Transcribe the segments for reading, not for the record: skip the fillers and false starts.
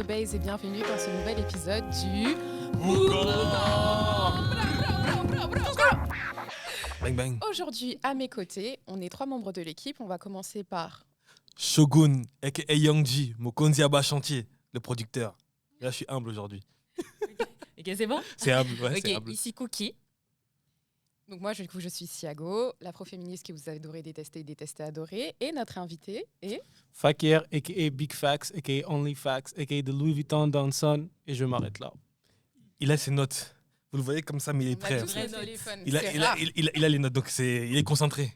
Bays et bienvenue dans ce nouvel épisode du Bang bang. Aujourd'hui, à mes côtés, on est 3 membres de l'équipe. On va commencer par Shogun, aka Youngji, Mokonzi Abba Chantier, le producteur. Là, je suis humble aujourd'hui. Ok, c'est bon. C'est humble, ouais, Ok, c'est humble. ici Cookie. donc moi, du coup, je suis Siago, l'afroféministe que vous adorez détester, adorer. Et notre invité est... Fakir, a.k.a. Big Facts, a.k.a. Only Facts, a.k.a. The Louis Vuitton Danson, et je m'arrête là. Il a ses notes. Vous le voyez comme ça, mais il est On a prêt. tous Vrai nos note. téléphones. Il a, C'est il, a, rare. il a les notes, donc il est concentré.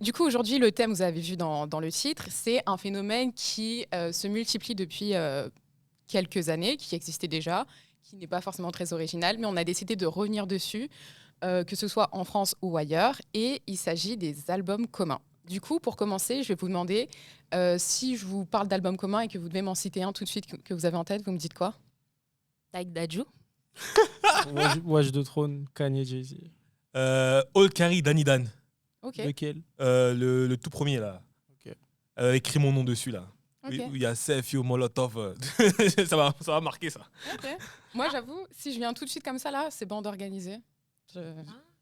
Du coup, aujourd'hui, le thème, vous avez vu dans le titre, c'est un phénomène qui se multiplie depuis quelques années, qui existait déjà, qui n'est pas forcément très original, mais on a décidé de revenir dessus, que ce soit en France ou ailleurs, et il s'agit des albums communs. Du coup, pour commencer, je vais vous demander si je vous parle d'albums communs et que vous devez m'en citer un tout de suite que vous avez en tête, vous me dites quoi? Taïk Dadju. Watch the Throne, Kanye, Jay-Z. All Carry, Danny Dan. Ok. Lequel? Le tout premier, là. Ok. Écrit mon nom dessus, là. Ok. Où il y a Sefio Molotov. ça va marquer, ça. Ok. Moi, j'avoue, si je viens tout de suite comme ça, là, c'est bande organisée.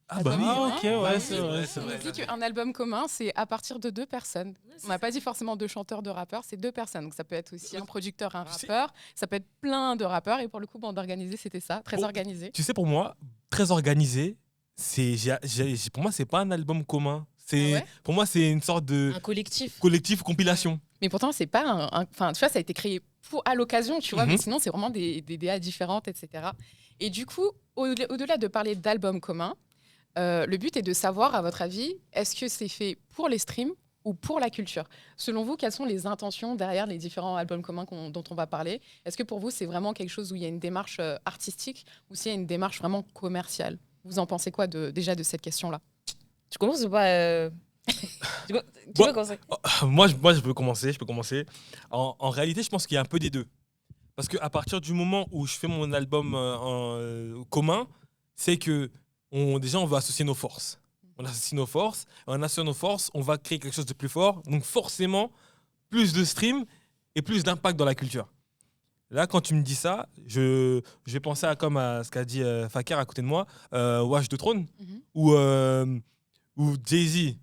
Ah bah oui. Ah, ok, ouais, Bah c'est oui, vrai. c'est On vrai. dit qu'un album commun, c'est à partir de 2 personnes. On n'a pas dit forcément 2 chanteurs, 2 rappeurs, c'est 2 personnes. Donc ça peut être aussi un producteur, un Tu sais- rappeur, ça peut être plein de rappeurs. Et pour le coup, bande organisée, c'était ça, très Bon. organisé. Tu sais, pour moi, très organisé, pour moi, c'est pas un album commun. Ah ouais pour moi, c'est une sorte de Un collectif. collectif compilation. Mais pourtant, c'est pas enfin, tu vois, ça a été créé à l'occasion, tu vois, Mhm. mais sinon, c'est vraiment des DA différentes, etc. Et du coup, au-delà de parler d'albums communs, le but est de savoir, à votre avis, est-ce que c'est fait pour les streams ou pour la culture? Selon vous, quelles sont les intentions derrière les différents albums communs dont on va parler? Est-ce que pour vous, c'est vraiment quelque chose où il y a une démarche artistique ou s'il y a une démarche vraiment commerciale? Vous en pensez quoi déjà de cette question-là? Tu commences ou pas Tu Bon. veux commencer? Moi, je peux commencer. En réalité, je pense qu'il y a un peu des deux. Parce qu'à partir du moment où je fais mon album commun, c'est que déjà, on va associer nos forces. On associe nos forces. En associant nos forces, on va créer quelque chose de plus fort. Donc forcément, plus de streams et plus d'impact dans la culture. Là, quand tu me dis ça, je vais penser à ce qu'a dit Fakir à côté de moi, Watch the Throne, Mhm. où Jay-Z,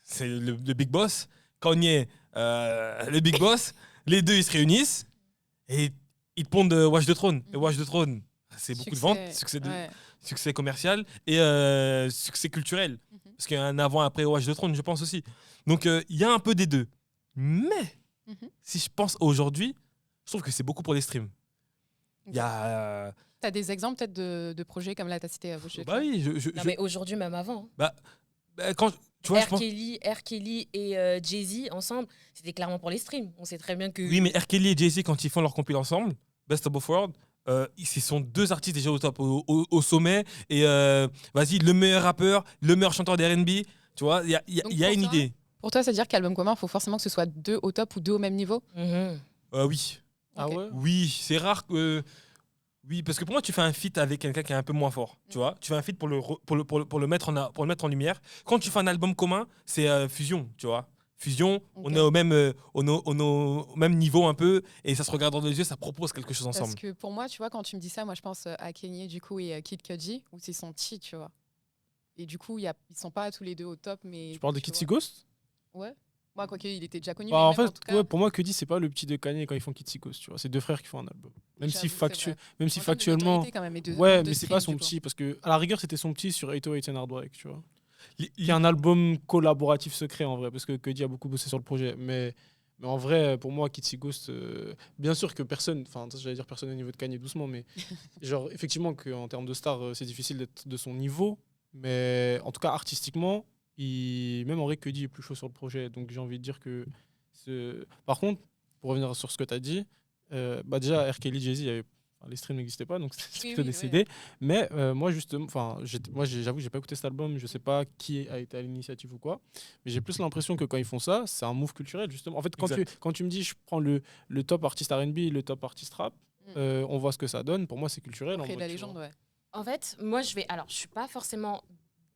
c'est le big boss, Kanye, le big boss, les deux, ils se réunissent et ils te pondent Watch the Throne. Et Watch the Throne, c'est beaucoup de ventes, Ouais. succès commercial et succès culturel. Mhm. Parce qu'il y a un avant-après Watch the Throne, je pense aussi. Donc, il y a un peu des deux. Mais, Mhm. si je pense aujourd'hui, je trouve que c'est beaucoup pour les streams. Il y a... Tu as des exemples peut-être de projets comme là, tu as cité Watch the bah Throne? oui, Non, mais aujourd'hui, même avant. bah, quand, tu vois, je R. pense... Kelly et Jay-Z ensemble, c'était clairement pour les streams. On sait très bien que. Oui, mais R. Kelly et Jay-Z, quand ils font leur compil ensemble, Best of Both Worlds, ce sont deux artistes déjà au top, au sommet. Et vas-y, le meilleur rappeur, le meilleur chanteur d'R&B, tu vois, il y a, Donc, y a pour une toi, idée. Pour toi, c'est-à-dire qu'album commun, il faut forcément que ce soit 2 au top ou 2 au même niveau? Mhm. Oui. Ah Ok. ouais? Oui, c'est rare que... Oui, parce que pour moi, tu fais un feat avec quelqu'un qui est un peu moins fort. Tu vois, tu fais un feat pour le mettre en lumière. Quand tu fais un album commun, c'est fusion, tu vois. Fusion, Ok. on est au même niveau un peu, et ça se regarde dans les yeux, ça propose quelque chose Parce ensemble. que pour moi, tu vois, quand tu me dis ça, moi, je pense à Kanye, du coup, et Kid Cudi, où c'est son petit, tu vois. Et du coup, ils sont pas tous les deux au top, mais... Tu parles de tu Kitsy vois. Ghost? Ouais. Moi, quoique, il était déjà connu, Bah, mais en même, fait, en tout cas... ouais, pour moi, Cudi, c'est pas le petit de Kanye quand ils font Kitsy Ghost, tu vois. C'est 2 frères qui font un album. Même J'avoue, si, c'est factu... vrai. Même si En termes de factuellement. notoriété, quand même, et de Ouais, nombre de mais c'est pas streams, son du coup. petit, parce que à la rigueur, c'était son petit sur 808 and Hard Work, tu vois. Li- Qui est un album collaboratif secret en vrai, parce que Cudi a beaucoup bossé sur le projet. Mais en vrai, pour moi, Kitsy Ghost, bien sûr que personne, enfin, j'allais dire personne au niveau de Kanye doucement, mais genre, effectivement, qu'en termes de star, c'est difficile d'être de son niveau. Mais en tout cas, artistiquement, même en vrai, Cudi est plus chaud sur le projet. Donc j'ai envie de dire que. Par contre, pour revenir sur ce que tu as dit, bah déjà, R. Kelly, Jay-Z, les streams n'existaient pas, donc c'est Oui, plutôt oui, décédé. Mais moi, justement, j'avoue que j'ai pas écouté cet album, je sais pas qui a été à l'initiative ou quoi. Mais j'ai plus l'impression que quand ils font ça, c'est un move culturel, justement. En fait, Exact. quand tu me dis, je prends le top artiste R&B, le top artiste rap, on voit ce que ça donne. Pour moi, c'est culturel. On En crée de vrai, la tu vois. légende, ouais. En fait, moi, je suis pas forcément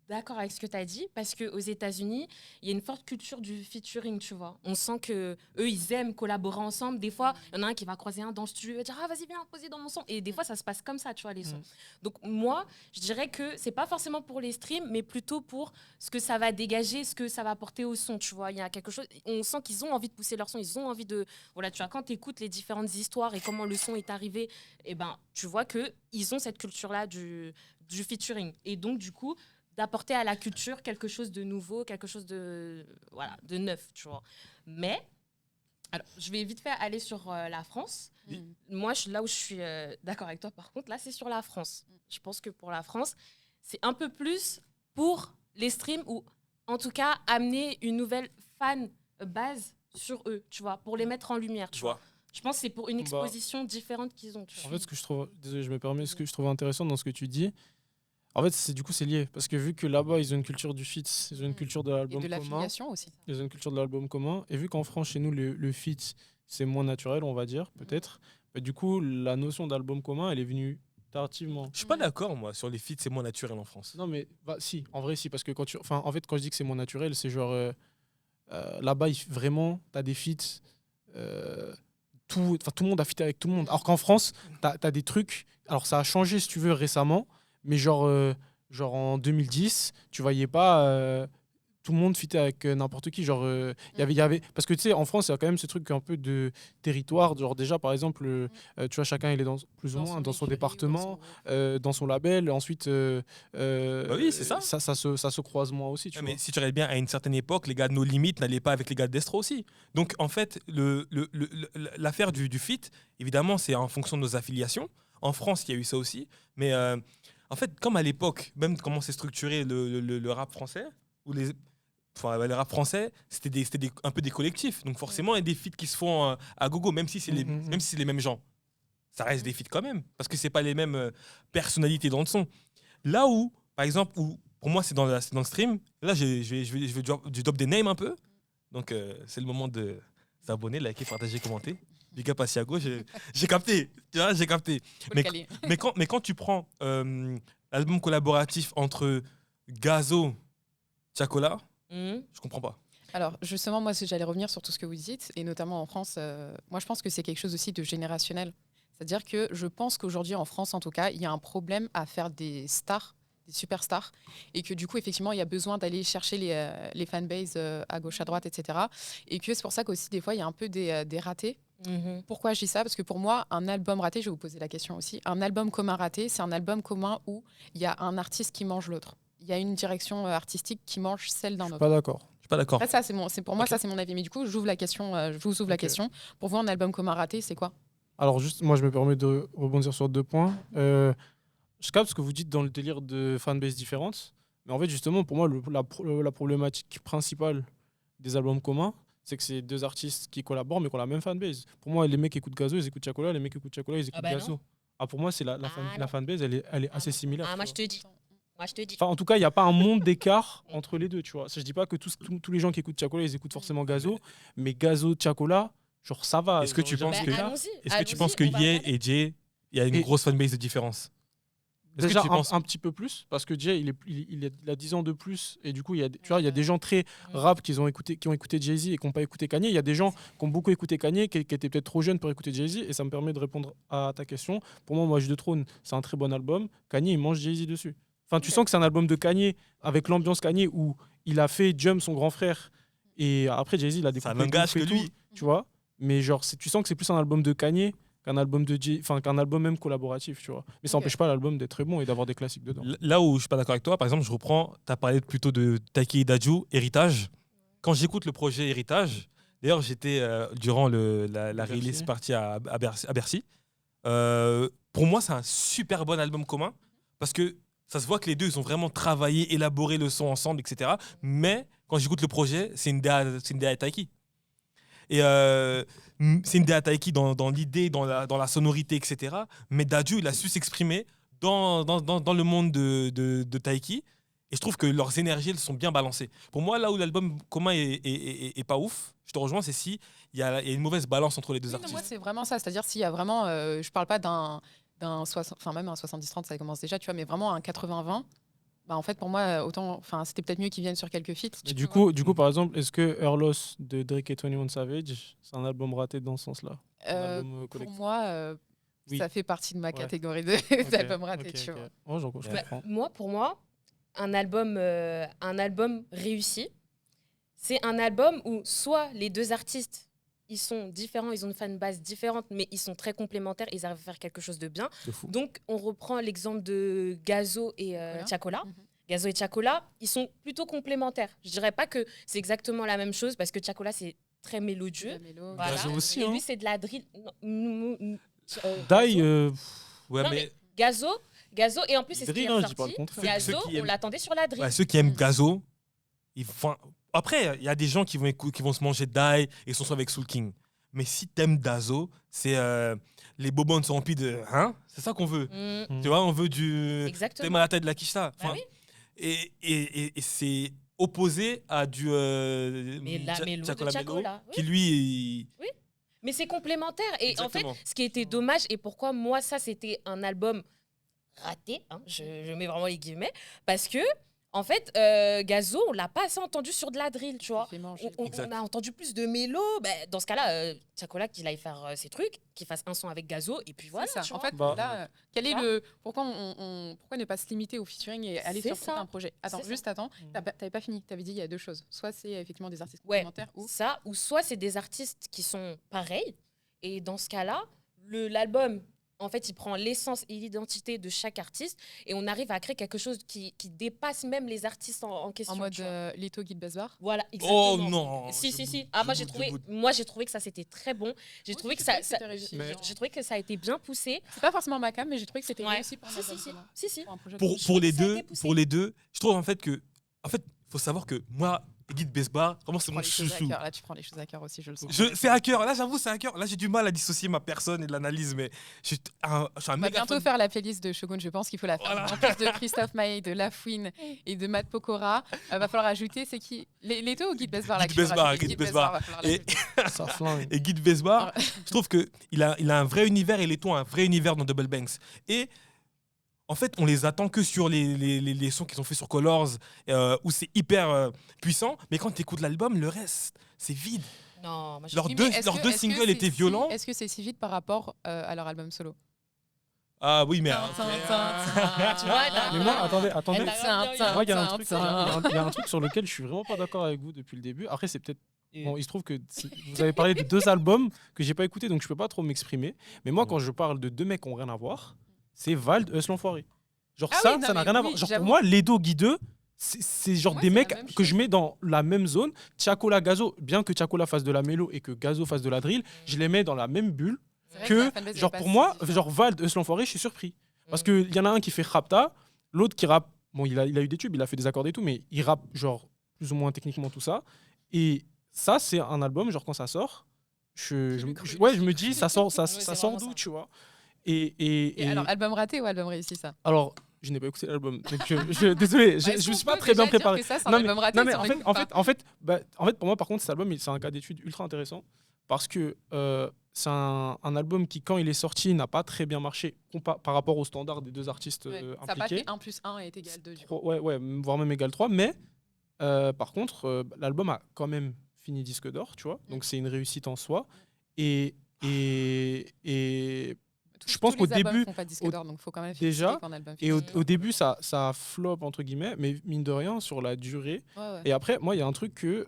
d'accord avec ce que tu as dit parce qu'aux États-Unis, il y a une forte culture du featuring, tu vois. On sent que eux ils aiment collaborer ensemble. Des fois, il y en a un qui va croiser un dans le studio et va dire ah vas-y viens poser dans mon son. Et des fois ça se passe comme ça, tu vois les sons. Donc moi, je dirais que c'est pas forcément pour les streams, mais plutôt pour ce que ça va dégager, ce que ça va apporter au son, tu vois. Il y a quelque chose. On sent qu'ils ont envie de pousser leur son, ils ont envie de voilà, tu vois quand tu écoutes les différentes histoires et comment le son est arrivé, et ben tu vois que ils ont cette culture là du featuring. Et donc du coup d'apporter à la culture quelque chose de nouveau, quelque chose de, voilà, de neuf, tu vois. Mais, alors, je vais vite fait aller sur la France. Moi, là où je suis d'accord avec toi, par contre, là, c'est sur la France. Je pense que pour la France, c'est un peu plus pour les streams ou, en tout cas, amener une nouvelle fan base sur eux, tu vois, pour les mettre en lumière, tu vois. Je pense que c'est pour une exposition différente qu'ils ont. Tu vois. En fait, ce que je trouve, désolé, je me permets, ce que je trouve intéressant dans ce que tu dis, en fait, c'est lié. Parce que vu que là-bas, ils ont une culture du feat, ils ont une culture de l'album Et de commun. l'affiliation aussi. Ils ont une culture de l'album commun. Et vu qu'en France, chez nous, le feat, c'est moins naturel, on va dire, peut-être. Bah, du coup, la notion d'album commun, elle est venue tardivement. Je suis pas d'accord, moi, sur les feats, c'est moins naturel en France. Non, mais bah, si, en vrai, si. Parce que en fait, quand je dis que c'est moins naturel, c'est genre. Là-bas, vraiment, tu as des feats. Tout le monde a fité avec tout le monde. Alors qu'en France, tu as des trucs. Alors, ça a changé, si tu veux, récemment. Mais genre en 2010, tu voyais pas tout le monde fitait avec n'importe qui. Genre, il y avait... Parce que tu sais, en France, il y a quand même ce truc un peu de territoire. Genre, déjà, par exemple, tu vois, chacun, il est plus ou moins dans son département, dans son label. Ensuite, Bah oui, c'est ça. Ça se croise moins aussi. Tu vois. Mais si tu regardes bien, à une certaine époque, les gars de No Limit n'allaient pas avec les gars de Destro aussi. Donc, en fait, l'affaire du feat, évidemment, c'est en fonction de nos affiliations. En France, il y a eu ça aussi. Mais en fait, comme à l'époque, même comment s'est structuré le rap français, ou le rap français, c'était un peu des collectifs. Donc forcément, il y a des feats qui se font à gogo, même si c'est même si c'est les mêmes gens. Ça reste des feats quand même, parce que c'est pas les mêmes personnalités dans le son. Là où, par exemple, où pour moi, c'est dans le stream, là, je vais drop des names un peu. Donc, c'est le moment de s'abonner, liker, partager, commenter. Big up à Siago, j'ai capté. Tu vois, j'ai capté. Mais quand tu prends l'album collaboratif entre Gazo, Tiakola, je comprends pas. Alors, justement, moi, j'allais revenir sur tout ce que vous dites, et notamment en France. Moi, je pense que c'est quelque chose aussi de générationnel. C'est-à-dire que je pense qu'aujourd'hui, en France, en tout cas, il y a un problème à faire des stars, des superstars, et que du coup, effectivement, il y a besoin d'aller chercher les fanbases à gauche, à droite, etc. Et que c'est pour ça qu'aussi, des fois, il y a un peu des ratés. Pourquoi je dis ça? Parce que pour moi, un album raté, je vais vous poser la question aussi, un album commun raté, c'est un album commun où il y a un artiste qui mange l'autre. Il y a une direction artistique qui mange celle d'un autre. Pas d'accord. Je suis pas d'accord. Ça, pour moi, ça, c'est mon avis. Mais du coup, j'ouvre la question, je vous ouvre la question. Pour vous, un album commun raté, c'est quoi? Alors, juste, moi, je me permets de rebondir sur 2 points. Je capte ce que vous dites dans le délire de fanbase différentes. Mais en fait, justement, pour moi, la problématique principale des albums communs, c'est que c'est 2 artistes qui collaborent, mais qui ont la même fanbase. Pour moi, les mecs qui écoutent Gazo, ils écoutent Tiakola. Les mecs qui écoutent Tiakola, ils écoutent Gazo. Pour moi, c'est la fanbase, elle est assez similaire. Moi, je te dis. Enfin, en tout cas, il n'y a pas un monde d'écart entre les deux, tu vois. Ça, je dis pas que tous les gens qui écoutent Tiakola, ils écoutent forcément Gazo, mais Gazo, Tiakola, genre ça va. Est-ce que tu penses que on va Ye regarder. et Jay, il y a une grosse fanbase de différence? Est-ce que Déjà tu penses un petit peu plus, parce que Jay, il a 10 ans de plus, et du coup, tu vois, il y a des gens très rap qui ont écouté Jay-Z et qui n'ont pas écouté Kanye. Il y a des gens qui ont beaucoup écouté Kanye, qui étaient peut-être trop jeunes pour écouter Jay-Z, et ça me permet de répondre à ta question. Pour moi, Juge de Trône, c'est un très bon album. Kanye, il mange Jay-Z dessus. Enfin, tu sens que c'est un album de Kanye, avec l'ambiance Kanye, où il a fait Jump, son grand frère, et après, Jay-Z, il a découpé. Ça n'engage que lui. Tu vois, mais genre, tu sens que c'est plus un album de Kanye qu'un album qu'un album même collaboratif, tu vois. Mais ça n'empêche pas l'album d'être très bon et d'avoir des classiques dedans. Là où je suis pas d'accord avec toi, par exemple, je reprends, tu as parlé plutôt de Taiki et Dadju, Héritage. Quand j'écoute le projet Héritage, d'ailleurs, j'étais durant la release partie à Bercy. Pour moi, c'est un super bon album commun parce que ça se voit que les deux, ils ont vraiment travaillé, élaboré le son ensemble, etc. Mais quand j'écoute le projet, c'est une DA Taiki. Et c'est une DA Taiki dans l'idée, dans la sonorité, etc. Mais Dadju, il a su s'exprimer dans le monde de Taiki. Et je trouve que leurs énergies, elles sont bien balancées. Pour moi, là où l'album commun est pas ouf, je te rejoins, c'est si il y a une mauvaise balance entre les deux artistes. Moi, c'est vraiment ça. C'est-à-dire s'il y a vraiment, je parle pas d'un 60, enfin même un 70-30, ça commence déjà, tu vois, mais vraiment un 80-20. Bah, en fait, pour moi, autant, enfin, c'était peut-être mieux qu'ils viennent sur quelques feats. Mais tu du vois. coup, par exemple, est-ce que Earlos de Drake et 21 Savage, c'est un album raté dans ce sens-là? Un album Pour collectif. moi, Oui. ça fait partie de ma Ouais. catégorie Ok, d'albums ratés, ok, tu ok. vois. Oh, je Ouais. comprends. Pour moi, un album réussi, c'est un album où soit les deux artistes, ils sont différents, ils ont une fanbase différente, mais ils sont très complémentaires, ils arrivent à faire quelque chose de bien. De fou. Donc, on reprend l'exemple de Gazo et Chacola. Mhm. Gazo et Chacola, ils sont plutôt complémentaires. Je dirais pas que c'est exactement la même chose, parce que Chacola, c'est très mélodieux. La mélo, Voilà. Gazo aussi, Et hein. lui, c'est de la drill. Dai, Ouais, Non, mais Gazo, et en plus, c'est ce qui drill, est hein, je dis pas le ressorti. contraire. Gazo, Ceux qui on aiment- l'attendait sur la drill. ouais, ceux qui aiment Mm. Gazo, ils vont. Après, il y a des gens qui vont se manger Die et sont avec Soul King. Mais si t'aimes Dazo, c'est les bobons sont remplis de. Hein? C'est ça qu'on veut. Mm, Tu vois, on veut du. exactement. T'aimes à la tête de la quicheta. Bah oui. Et c'est opposé à du. Mais la mélo de Chacola Chacola, oui. qui lui. Mais c'est complémentaire. Et Exactement. en fait, ce qui était dommage, et pourquoi moi, ça, c'était un album raté, hein, je mets vraiment les guillemets, parce que, en fait, Gazo, on l'a pas assez entendu sur de la drill, tu vois. Il fait manger. Exact. On a entendu plus de mélo. Ben, dans ce cas-là, Chacola, qu'il aille faire ses trucs, qu'il fasse un son avec Gazo, et puis voilà. C'est ça. tu En vois. fait, Bah, là, quel est Tu vois le pourquoi pourquoi ne pas se limiter au featuring et aller C'est sur tout ça. un projet? Attends, C'est juste attends. T'avais pas fini. T'avais dit il y a deux choses. Soit c'est effectivement des artistes Ouais, complémentaires ou ça, ou soit c'est des artistes qui sont pareils, et dans ce cas-là, l'album, en fait, il prend l'essence et l'identité de chaque artiste, et on arrive à créer quelque chose qui dépasse même les artistes en question. en mode tu vois. Lito Guide Besbar. Voilà, exactement. Oh non! Si, je si, si. boude, Ah, je moi, j'ai boude, trouvé, je boude. moi, j'ai trouvé que ça, c'était très bon. J'ai trouvé que ça, Mais- j'ai trouvé que ça a été bien poussé. C'est pas forcément ma cam, mais j'ai trouvé que c'était Ouais. réussi pour un Si, album si, si. solo. Si, si. Pour un projet de Pour, groupe. pour les Ça a deux, été poussé. pour les deux, je trouve en fait que. En fait, faut savoir que moi, Guide Besbar, vraiment, c'est Tu mon prends les choses à chouchou. cœur. Là, tu prends les choses à cœur aussi, je le sens. C'est à cœur. Là, j'avoue, c'est à cœur. Là, j'ai du mal à dissocier ma personne et de l'analyse, mais je suis un On va méga bientôt fan. faire la playlist de Shogun, je pense qu'il faut la faire. Voilà. En plus de Christophe Maé, de Lafouine et de Matt Pokora, va falloir ajouter, c'est qui les deux ou Guide Besbar là, Guide que tu veux Besbar, rajouter Guide Besbar. va falloir Et- l'ajouter. Ça flingue. Et Guide Besbar, je trouve qu'il a un vrai univers et les tons, un vrai univers dans Double Banks. Et en fait, on les attend que sur les sons qu'ils ont fait sur Colors, où c'est hyper puissant. Mais quand tu écoutes l'album, le reste, c'est vide. Non, moi, je Leurs Oui, deux, mais est-ce leurs que- deux est-ce que singles c'est étaient si- violents. Est-ce que c'est si vite par rapport à leur album solo? Ah oui, mais. Tu vois, t'as- Mais moi, attendez. Elle t'a- Moi, il y a un truc sur lequel je suis vraiment pas d'accord avec vous depuis le début. Après, c'est peut-être. Bon, il se trouve que vous avez parlé de deux albums que j'ai pas écoutés, donc je peux pas trop m'exprimer. Mais moi, quand je parle de deux mecs qui ont rien à voir, c'est Vald, Eus l'Enfoiré. Genre Ah ça, oui, non, ça n'a mais rien à oui, voir. Genre j'avoue. pour moi, Ledo, Guideux, c'est genre Moi, des c'est la mecs même que chose. je mets dans la même zone. Chacola, Gazo, bien que Chacola fasse de la mélo et que Gazo fasse de la drill, je les mets dans la même bulle. C'est vrai Que, la fanbase, elle genre est pas pour si moi, différente. genre Vald, Eus l'Enfoiré, je suis surpris. Parce Mm. qu'il y en a un qui fait Rapta, l'autre qui rappe. Bon, il a eu des tubes, il a fait des accords et tout, mais il rappe, genre, plus ou moins techniquement tout ça. Et ça, c'est un album, genre, quand ça sort, je me dis, ça sort, Oui, c'est ça sort vraiment d'où, ça. tu vois. Et alors, album raté ou album réussi, ça? Alors, je n'ai pas écouté l'album. Donc, désolé, je Est-ce me qu'on suis pas peut très bien déjà dire préparé. que ça, c'est un Non, mais, album raté, non, mais si on en l'écoute fait, pas en fait, pour moi, par contre, cet album, c'est un cas d'étude ultra intéressant parce que c'est un album qui, quand il est sorti, n'a pas très bien marché par rapport aux standards des deux artistes Ouais, ça n'a pas impliqués. fait 1 plus 1 est égal 2. Du coup. Ouais, voire même égal 3. Mais par contre, l'album a quand même fini disque d'or, tu vois. Donc c'est une réussite en soi. Et je pense qu'au début, font pas de disque au- d'or, donc faut quand même déjà, féliciter qu'un album et finisse. au début, ça flop, entre guillemets, mais mine de rien, sur la durée. Ouais, ouais. Et après, moi, il y a un truc que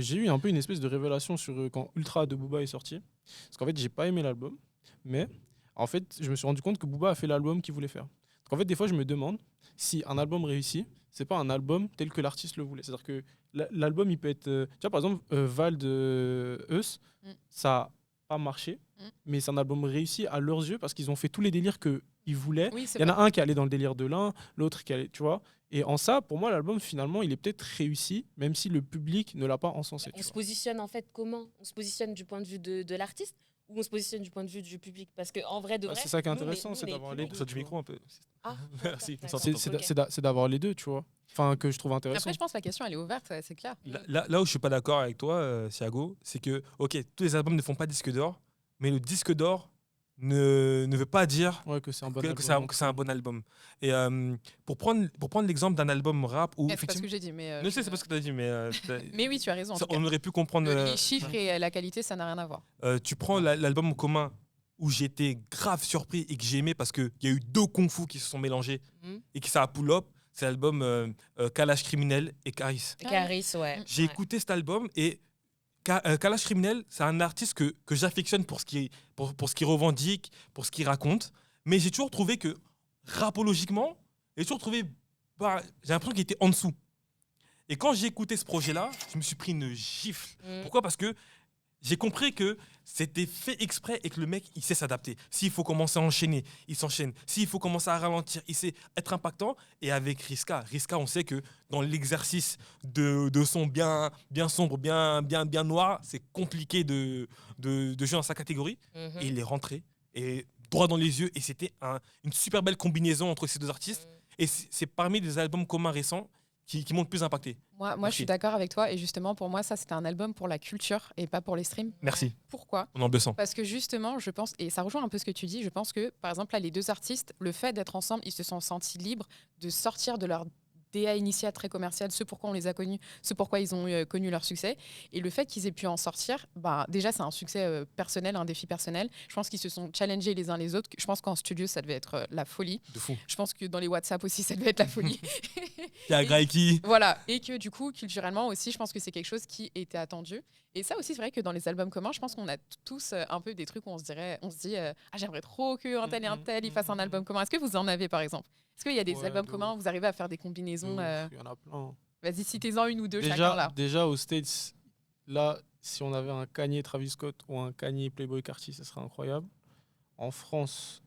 j'ai eu un peu une espèce de révélation sur quand Ultra de Booba est sorti. Parce qu'en fait, j'ai pas aimé l'album. Mais en fait, je me suis rendu compte que Booba a fait l'album qu'il voulait faire. Donc en fait, des fois, je me demande si un album réussit, c'est pas un album tel que l'artiste le voulait. C'est-à-dire que l'album, il peut être. Tu vois, par exemple, Val de Eus, Mm. ça a pas marché, Mm. mais c'est un album réussi à leurs yeux parce qu'ils ont fait tous les délires qu'ils voulaient. Oui, c'est Il y en a vrai. un qui allait dans le délire de l'un, l'autre qui allait. Tu vois. Et en ça, pour moi, l'album, finalement, il est peut-être réussi, même si le public ne l'a pas encensé. On tu se vois. positionne en fait comment? On se positionne du point de vue de l'artiste ou on se positionne du point de vue du public? Parce qu'en vrai, de Bah, vrai. c'est ça qui est nous, intéressant, nous, c'est d'avoir les publics- deux. Ça du micro un peu. Ah, Merci. d'accord, C'est d'avoir les deux, tu vois. Enfin, que je trouve intéressant. Après, je pense que la question, elle est ouverte, c'est clair. Là où je suis pas d'accord avec toi, Thiago, c'est que, ok, tous les albums ne font pas disque d'or, mais le disque d'or ne veut pas dire Ouais, que c'est un bon que album. que c'est un bon album. Et pour prendre l'exemple d'un album rap où C'est pas ce effectivement, que j'ai dit, mais. je sais, c'est pas ce que tu as dit, mais Mais oui, tu as raison. En tout cas. on aurait pu comprendre. Les chiffres et la qualité, ça n'a rien à voir. Tu prends l'album en commun où j'étais grave surpris et que j'ai aimé parce qu'il y a eu deux kung-fu qui se sont mélangés Mhm. et que ça a pull-up. C'est l'album Kalash Criminel et Karis. Caris, ouais. J'ai Ouais. écouté cet album et Kalash Criminel, c'est un artiste que j'affectionne pour ce qu'il revendique, pour ce qu'il raconte. Mais j'ai toujours trouvé que, rapologiquement, j'ai toujours trouvé. J'ai l'impression qu'il était en dessous. Et quand j'ai écouté ce projet-là, je me suis pris une gifle. Mm. Pourquoi ? Parce que j'ai compris que c'était fait exprès et que le mec, il sait s'adapter. S'il faut commencer à enchaîner, il s'enchaîne. S'il faut commencer à ralentir, il sait être impactant. Et avec Riska, on sait que dans l'exercice de son bien sombre, bien noir, c'est compliqué de jouer dans sa catégorie. Mhm. Et il est rentré, et droit dans les yeux. Et c'était une super belle combinaison entre ces deux artistes. Et c'est parmi les albums communs récents qui m'ont le plus impacté. Moi, je Merci. suis d'accord avec toi. Et justement, pour moi, ça, c'était un album pour la culture et pas pour les streams. Merci. Pourquoi ? On en besoin. Parce que justement, je pense, et ça rejoint un peu ce que tu dis, je pense que, par exemple, là, les deux artistes, le fait d'être ensemble, ils se sont sentis libres de sortir de leur DA initial très commercial, ce pourquoi on les a connus, ce pourquoi ils ont connu leur succès. Et le fait qu'ils aient pu en sortir, bah, déjà, c'est un succès personnel, un défi personnel. Je pense qu'ils se sont challengés les uns les autres. Je pense qu'en studio, ça devait être la folie. De fou. Je pense que dans les WhatsApp aussi, ça devait être la folie. Il y a Graiki. Voilà, et que du coup, culturellement aussi, je pense que c'est quelque chose qui était attendu. Et ça aussi, c'est vrai que dans les albums communs, je pense qu'on a tous un peu des trucs où on se dit, ah, j'aimerais trop qu'un tel et un tel ils fassent un album commun. Est-ce que vous en avez, par exemple ? Est-ce qu'il y a des Ouais, albums de communs où vous arrivez à faire des De combinaisons ouf, il y en a plein. Vas-y, citez-en une ou deux chacun là. Déjà, aux States, là, si on avait un Kanye Travis Scott ou un Kanye Playboy Carti, ce serait incroyable. En France,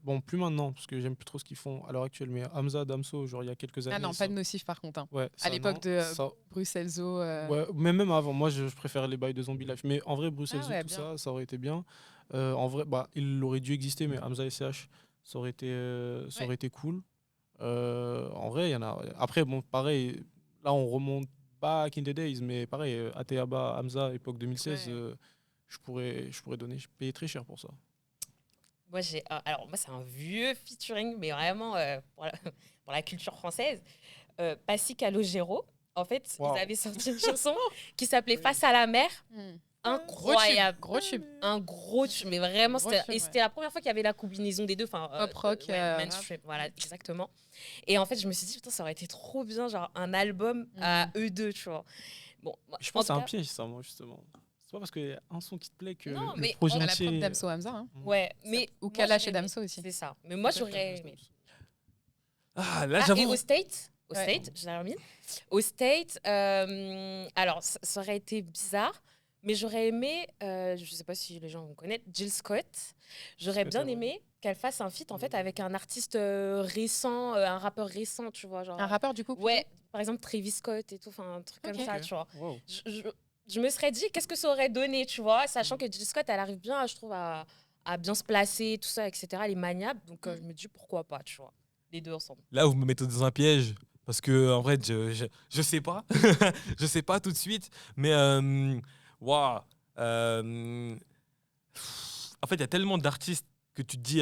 bon, plus maintenant, parce que j'aime plus trop ce qu'ils font à l'heure actuelle, mais Hamza, Damso, genre il y a quelques années. Ah non, ça- pas de nocif par contre. Hein. Ouais, À ça, l'époque non. de Ça- Bruxelles Zoo. Ouais, mais même avant, moi je préfère les bails de Zombie Life. Mais en vrai, Bruxelles Ah Zoo, ouais, tout bien. ça aurait été bien. En vrai, bah, il aurait dû exister, mais Hamza SCH, ça aurait été cool. En vrai, il y en a. Après, bon, pareil, là on remonte back in the days, mais pareil, Ateaba, Hamza, époque 2016, Ouais. je pourrais payer très cher pour ça. Moi, alors, moi, c'est un vieux featuring, mais vraiment pour la culture française. Passy Calogero, en fait, Wow. ils avaient sorti une chanson qui s'appelait Face à la mer. Hmm. Incroyable. Gros tube. Un gros tube, mais vraiment, Gros c'était tube, et c'était la première fois qu'il y avait la combinaison des deux. Enfin, Pop rock, mainstream, voilà, exactement. Et en fait, je me suis dit, putain, ça aurait été trop bien, genre un album à eux deux, tu vois. Bon, moi, Je en pense que c'est tout un cas, piège, ça, moi, justement. C'est pas parce qu'il y a un son qui te plaît que Non, le mais projet On a la entier. preuve Damso Hamza. Hein. Ouais, mais. Ou moi, Kalash et j'aurais aimé. Damso aussi. C'est ça. Mais moi, j'aurais aimé. Ah, là, Ah, et j'avoue. au State, Ouais. je l'ai remis. Au State, alors ça aurait été bizarre, mais j'aurais aimé, je sais pas si les gens vont connaître, Jill Scott. J'aurais Scott, bien ouais. aimé qu'elle fasse un feat en fait avec un artiste récent, un rappeur récent, tu vois, genre. Un rappeur du coup. Ouais, par exemple Travis Scott et tout, enfin un truc comme Ok. ça, Ok. tu vois. Wow. Je me serais dit qu'est-ce que ça aurait donné, tu vois, sachant que Jill Scott, elle arrive bien, je trouve, à bien se placer, tout ça, etc. Elle est maniable, donc je me dis pourquoi pas, tu vois, les deux ensemble. Là, vous me mettez dans un piège. Parce que, en vrai, je sais pas. Je sais pas tout de suite. Mais, waouh. En fait, il y a tellement d'artistes que tu te dis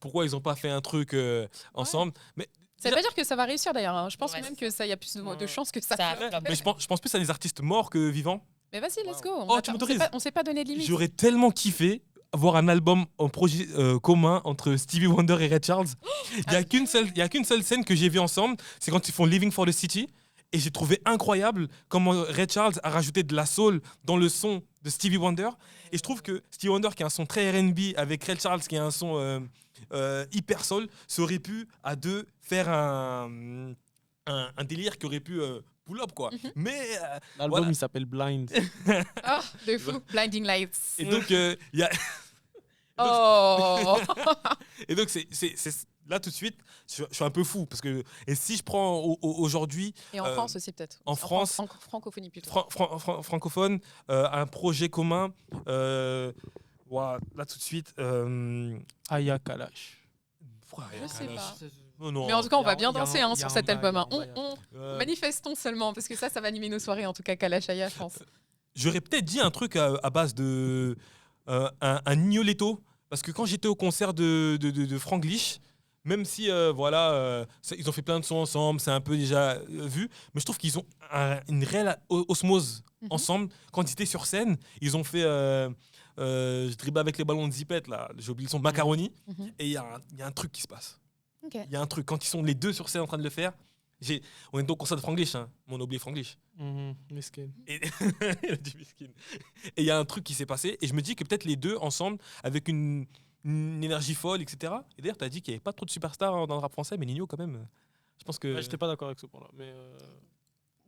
pourquoi ils ont pas fait un truc ensemble. Mais, Ça veut pas dire que ça va réussir d'ailleurs. Hein. Je pense Ouais, même c'est que ça y a plus de chances que ça. Ça flop. flop. mais je pense plus à des artistes morts que vivants. Mais vas-y, let's go. Oh, tu m'autorises. On s'est pas donné de limite. J'aurais tellement kiffé avoir un album en projet commun entre Stevie Wonder et Ray Charles. Il y a qu'une seule scène que j'ai vue ensemble, c'est quand ils font Living for the City. Et j'ai trouvé incroyable comment Ray Charles a rajouté de la soul dans le son de Stevie Wonder. Et je trouve que Stevie Wonder, qui a un son très R&B, avec Ray Charles, qui a un son hyper soul, ça aurait pu, à deux, faire un délire qui aurait pu pull up, quoi. Mais... L'album, Voilà. il s'appelle Blind. Oh, de fou. Blinding Lights. et donc, il y a... Oh. Et donc, là, tout de suite, je suis un peu fou. Parce que, et si je prends aujourd'hui, Et en France aussi peut-être. en France- Francophonie plutôt. francophone, un projet commun, ouah, là, tout de suite... Aya Kalash. Je sais pas. Non, non. Mais en tout cas, on Il y a- va bien il y a danser un- hein, il y a sur un cet bail, album. Hein. il y a un bail. Manifestons seulement, parce que ça va animer nos soirées, en tout cas, Kalashaya, je pense. J'aurais peut-être dit un truc à base de un Ignoletto Parce que quand j'étais au concert de Franglish, même si ils ont fait plein de sons ensemble, c'est un peu déjà vu, mais je trouve qu'ils ont une réelle osmose ensemble. Quand ils étaient sur scène, ils ont fait je dribble avec les ballons de zipette, là, j'ai oublié le son de Macaroni, et il y a un truc qui se passe. Ok. Il y a un truc, quand ils sont les deux sur scène en train de le faire, on est au concert de Franglish, hein, mais on a oublié Franglish. Miskin. Et il a dit miskin. Et il y a un truc qui s'est passé, et je me dis que peut-être les deux ensemble, avec une énergie folle, etc. Et d'ailleurs, tu as dit qu'il n'y avait pas trop de superstars dans le rap français, mais Nino, quand même, je pense que. Ouais, j'étais pas d'accord avec ce point-là. Mais